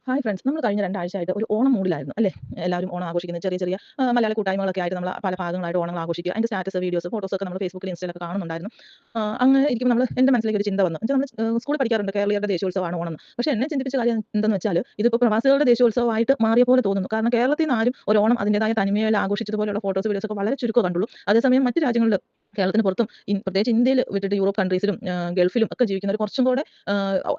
Hi friends, നമ്മൾ കഴിഞ്ഞ 2 ആഴ്ചയായിട്ട് ഒരു ഓണം മൂഡിലായിരുന്നു അല്ലേ? എല്ലാവരും ഓണം ആഘോഷിക്കുന്ന ചെറിയ ചെറിയ മലയാള കൂട്ടായ്മകളൊക്കെ ആയിട്ട് നമ്മൾ പല ഭാഗങ്ങളായിട്ട് ഓണങ്ങൾ ആഘോഷിക്കുക. അതിൻ്റെ സ്റ്റാറ്റസ്, വീഡിയോസ്, ഫോട്ടോസൊക്കെ നമ്മൾ ഫേസ്ബുക്കിലും ഇൻസ്റ്റയിലൊക്കെ കാണുന്നുണ്ടായിരുന്നു. അങ്ങനെ ഇരിക്കുമ്പോൾ എൻ്റെ മനസ്സിലേക്ക് ഒരു ചിന്ത വന്നു. എന്നുവെച്ചാൽ നമ്മൾ സ്കൂളിൽ പഠിക്കാറുണ്ട് കേരളീയരുടെ ദേശീയോത്സവമാണ് ഓണം എന്ന്. പക്ഷേ എന്നെ ചിന്തിപ്പിച്ച കാര്യം എന്തെന്ന് വെച്ചാൽ ഇതിപ്പോൾ പ്രവാസികളുടെ ദേശീയോത്സവമായിട്ട് മാറിയ പോലെ തോന്നുന്നു. കാരണം കേരളത്തിൽ നിന്ന് ആരും ഒരു ഓണം അതിൻ്റേതായ തനിമയിൽ ആഘോഷിച്ചതുപോലെയുള്ള ഫോട്ടോസ്, വീഡിയോസൊക്കെ വളരെ ചുരുക്കമേ കണ്ടുള്ളൂ. അതേസമയം മറ്റ് രാജ്യങ്ങളിൽ കേരളത്തിന് പുറത്തും പ്രത്യേകിച്ച് ഇന്ത്യയിൽ വിട്ടിട്ട് യൂറോപ്പ് കൺട്രീസിലും ഗൾഫിലും ഒക്കെ ജീവിക്കുന്നവർ കുറച്ചും കൂടെ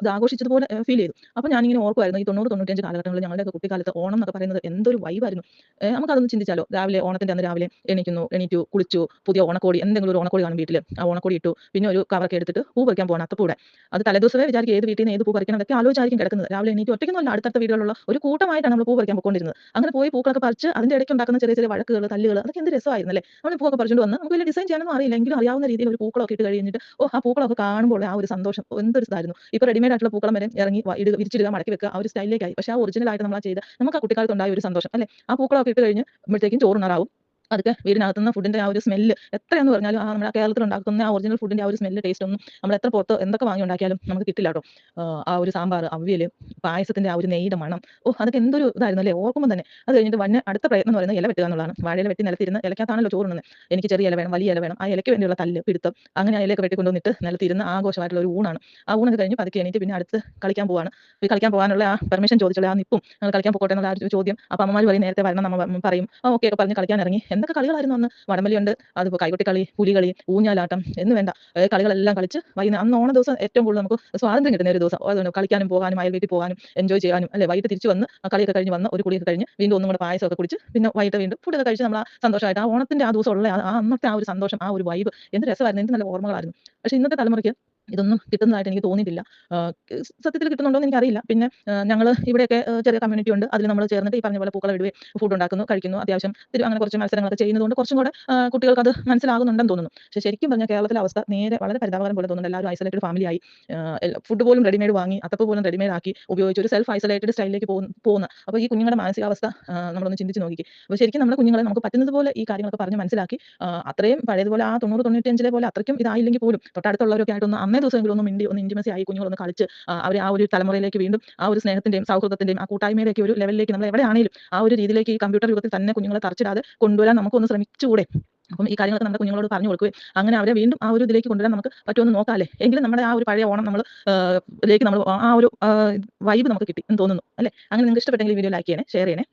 ഇത് ആഘോഷിച്ചതുപോലെ ഫീൽ ചെയ്തു. അപ്പോൾ ഞാനിങ്ങനെ ഓർക്കുമായിരുന്നു ഈ 90, 95 കാലഘട്ടങ്ങളിൽ ഞങ്ങളുടെയൊക്കെ കുട്ടിക്കാലത്ത് ഓണം എന്നൊക്കെ പറയുന്നത് എന്തൊരു വൈബായിരുന്നു. നമുക്കതൊന്ന് ചിന്തിച്ചാലോ? രാവിലെ ഓണത്തിൻ്റെ അന്ന് രാവിലെ എണീറ്റു, കുളിച്ചു, പുതിയ ഓണക്കോടി എന്തെങ്കിലും ഒരു ഓണക്കോടി കാണും വീട്ടിൽ. ആ ഓണക്കോടി ഇട്ടു. പിന്നെ ഒരു കവറൊക്കെ എടുത്തിട്ട് പൂ പറിക്കാൻ പോകണം അത്തപ്പൂടെ. അത് തലേദിവസമേ വിചാരിക്കും ഏത് വീട്ടിൽ നിന്ന് ഏത് പൂ പറിക്കണം എന്നൊക്കെ ആലോചിച്ചായിരിക്കും കിടക്കുന്നത്. രാവിലെ എണീറ്റ് ഒറ്റയ്ക്കൊന്നുമല്ല അടുത്തടുത്ത വീടുകളിലുള്ള ഒരു കൂട്ടമായിട്ടാണ് നമ്മൾ പൂ പറിക്കാൻ പോയിക്കൊണ്ടിരുന്നത്. അങ്ങനെ പോയി പൂക്കളൊക്കെ പറിച്ച് അതിൻ്റെ ഇടയ്ക്ക് ഉണ്ടാക്കുന്ന ചെറിയ ചെറിയ വഴക്കുകൾ, തല്ലുകൾ അതൊക്കെ എന്ത് രസമായിരുന്നല്ലേ. നമ്മൾ പൂവൊക്കെ പറിച്ചുകൊണ്ട് വന്ന് നമുക്ക് വലിയ ഡിസൈൻ ചെയ്യാനൊന്നും അറിയില്ല. എങ്കിലും അറിയാവുന്ന രീതിയിൽ ഒരു പൂക്കളമൊക്കെ ഇട്ട് കഴിഞ്ഞിട്ട് ആ പൂക്കളമൊക്കെ കാണുമ്പോൾ ആ ഒരു സന്തോഷം എന്തൊരു ഇതായിരുന്നു. ഇപ്പോൾ റെഡിമെയ്ഡ് ആയിട്ടുള്ള പൂക്കളം വരെ ഇറങ്ങി വിരിച്ചിടുക, മടക്കി വെക്കുക, ആ ഒരു സ്റ്റൈലിലേക്കായി. പക്ഷേ ആ ഒറിജിനൽ ആയിട്ട് നമ്മൾ ചെയ്ത് നമുക്ക് ആ കുട്ടിക്കാലത്ത് ഉണ്ടായ ഒരു സന്തോഷം അല്ലേ. ആ പൂക്കളമൊക്കെ ഇട്ട് കഴിയുമ്പോഴത്തേക്കും ചോറുണ്ണാറാവും. അതൊക്കെ വീടിനകത്തുനിന്ന് ഫുഡിന്റെ ആ ഒരു സ്മെല്ല് എത്രയെന്ന് പറഞ്ഞാലും നമ്മുടെ കേരളത്തിൽ ഉണ്ടാക്കുന്ന ആ ഒറിജിനൽ ഫുഡിന്റെ ആ ഒരു സ്മെല്ല് ടേസ്റ്റ് ഒന്നും നമ്മൾ എത്ര പുറത്ത് എന്തൊക്കെ വാങ്ങി ഉണ്ടാക്കിയാലും നമുക്ക് കിട്ടില്ല കേട്ടോ. ആ ഒരു സാമ്പാർ, അവിയൽ, പായസത്തിന്റെ ആ ഒരു നെയ്യുടെ മണം, അതൊക്കെ എന്തൊരു ഇതായിരുന്നു അല്ലേ ഓർക്കുമ്പോൾ തന്നെ. അത് കഴിഞ്ഞിട്ട് അടുത്ത പ്രയത്നം എന്ന് പറയുന്നത് ഇല വെട്ടുക എന്നുള്ളതാണ്. വാഴയില വെട്ടി നിലത്തിരുന്ന് ഇലക്കകത്താണല്ലോ ചോറുണ്ണുന്നത്. എനിക്ക് ചെറിയ ഇല വേണം, വലിയ ഇല വേണം. ആ ഇലയ്ക്ക് വേണ്ടിയുള്ള തല്ല്, പിടുത്തം, അങ്ങനെ ആ ഇലയൊക്കെ വെട്ടിക്കൊണ്ടുവന്നിട്ട് നിലത്തിരുന്ന് ആഘോഷമായിട്ടുള്ള ഒരു ഊണാണ്. ആ ഊണൊക്കെ കഴിഞ്ഞ് പതുക്കെ എണീറ്റ് പിന്നെ അടുത്ത് കളിക്കാൻ പോവാണ്. ഈ കളിക്കാൻ പോകാനുള്ള ആ പെർമിഷൻ ചോദിച്ചുള്ള ആ നിപ്പും കളിക്കാൻ പോകട്ടെ എന്നുള്ള ആ ഒരു ചോദ്യം. അപ്പോൾ അമ്മമാർ പറയും നേരത്തെ വരണം, നമ്മൾ പറയും ഓക്കെ ഒക്കെ പറഞ്ഞ് കളിക്കാൻ ഇറങ്ങി. എന്തൊക്കെ കളികളായിരുന്നു അന്ന്. വടംവലിയുണ്ട്, അതിപ്പോൾ കൈകൊട്ടിക്കളി, പുലികളി, ഊഞ്ഞാലാട്ടം എന്ന് വേണ്ട കളികളെല്ലാം കളിച്ച് വൈകുന്നേരം അന്ന് ഓണ ദിവസം ഏറ്റവും കൂടുതൽ നമുക്ക് സ്വാതന്ത്ര്യം കിട്ടുന്ന ഒരു ദിവസം. അതുകൊണ്ട് കളിക്കാനും പോകാനും അയൽ വീട്ടിൽ പോകാനും എൻജോയ് ചെയ്യാനും അല്ലേ. വൈകിട്ട് തിരിച്ച് വന്ന് ആ കളിയൊക്കെ കഴിഞ്ഞ് വന്ന് ഒരു കുളിയൊക്കെ കഴിഞ്ഞ് വീണ്ടും ഒന്നും കൂടെ പായസമൊക്കെ കുടിച്ച് പിന്നെ വൈകിട്ട് വീണ്ടും ഫുഡൊക്കെ കഴിച്ച് നമ്മൾ ആ സന്തോഷമായിട്ട് ആ ഓണത്തിന്റെ ആ ദിവസം ഉള്ള അന്നത്തെ ആ ഒരു സന്തോഷം, ആ ഒരു വൈബ് എന്ത് രസമായിരുന്നു, എന്ത് നല്ല ഓർമ്മകളായിരുന്നു. പക്ഷേ ഇന്നത്തെ തലമുറയ്ക്ക് ഇതൊന്നും കിട്ടുന്നതായിട്ട് എനിക്ക് തോന്നിയിട്ടില്ല. സത്യത്തിൽ കിട്ടുന്നുണ്ടോ എന്ന് എനിക്കറിയില്ല. പിന്നെ ഞങ്ങൾ ഇവിടെയൊക്കെ ചെറിയ കമ്മ്യൂണിറ്റി ഉണ്ട്. അതിൽ നമ്മൾ ചേർന്നിട്ട് ഈ പറഞ്ഞ പോലെ പൂക്കളം ഇടുകയും ഫുഡ് ഉണ്ടാക്കുന്നു, കഴിക്കുന്നു. അത്യാവശ്യം അങ്ങനെ കുറച്ച് മത്സരങ്ങളൊക്കെ ചെയ്യുന്നതുകൊണ്ട് കുറച്ചും കൂടെ കുട്ടികൾക്ക് അത് മനസ്സിലാകുന്നുണ്ടെന്ന് തോന്നുന്നു. പക്ഷേ ശരിക്കും പറഞ്ഞാൽ കേരളത്തിലെ അവസ്ഥ നേരെ വളരെ പരിതാപകരം പോലെ തോന്നുന്നുണ്ട്. എല്ലാവരും ഐസൊലേറ്റഡ് ഫാമിലിയായി. ഫുഡ് പോലും റെഡിമെയ്ഡ് വാങ്ങി, അത്തപ്പൂ പോലും റെഡിമെയ്ഡ് ആക്കി ഉപയോഗിച്ച് ഒരു സെൽഫ് ഐസൊലേറ്റഡ് സ്റ്റൈലിലേക്ക് പോകുന്ന അപ്പോൾ ഈ കുഞ്ഞുങ്ങളുടെ മാനസികാവസ്ഥ നമ്മളൊന്ന് ചിന്തിച്ച് നോക്കിക്കേ. അപ്പോൾ ശരിക്കും നമ്മുടെ കുഞ്ഞുങ്ങളെ നമുക്ക് പറ്റുന്നത് പോലെ ഈ കാര്യങ്ങളൊക്കെ പറഞ്ഞ് മനസ്സിലാക്കി അത്രയും പഴയതുപോലെ ആ 90, 95 പോലെ അത്രയ്ക്കും ഇതായില്ലെങ്കിൽ പോലും തൊട്ടടുത്തുള്ളവരൊക്കെ ആയിട്ടൊന്ന് അന്നേ ദിവസമെങ്കിലും ഒന്ന് മിണ്ടി ഒന്ന് ഇന്റിമസി ആയി കുഞ്ഞുങ്ങളൊന്ന് കളിച്ച് അവരെ ആ ഒരു തലമുറയിലേക്ക് വീണ്ടും ആ ഒരു സ്നേഹത്തിന്റെയും സൗഹൃദത്തിന്റെയും ആ കൂട്ടായ്മയുടെയൊക്കെ ഒരു ലെവലിലേക്ക് നമ്മൾ എവിടെയാണെങ്കിലും ആ ഒരു രീതിയിലേക്ക് ഈ കമ്പ്യൂട്ടർ യുഗത്തിൽ തന്നെ കുഞ്ഞുങ്ങളെ തറച്ചിടാതെ കൊണ്ടുവരാൻ നമുക്കൊന്ന് ശ്രമിച്ചുകൂടെ? അപ്പം ഈ കാര്യങ്ങളൊക്കെ നമ്മുടെ കുഞ്ഞുങ്ങളോട് പറഞ്ഞു കൊടുക്കുകയും അങ്ങനെ അവരെ വീണ്ടും ആ ഒരു ഇതിലേക്ക് കൊണ്ടുവരാൻ നമുക്ക് പറ്റുമെന്ന് നോക്കാമല്ലേ. എങ്കിലും നമ്മുടെ ആ ഒരു പഴയ ഓണം നമ്മൾ ലേക്ക് നമ്മൾ ആ ഒരു വൈബ് നമുക്ക് കിട്ടി എന്ന് തോന്നുന്നു അല്ലേ. അങ്ങനെ നിങ്ങൾക്ക് ഇഷ്ടപ്പെട്ടെങ്കിൽ ഈ വീഡിയോ ലൈക്ക് ചെയ്യണേ, ഷെയർ ചെയ്യണേ.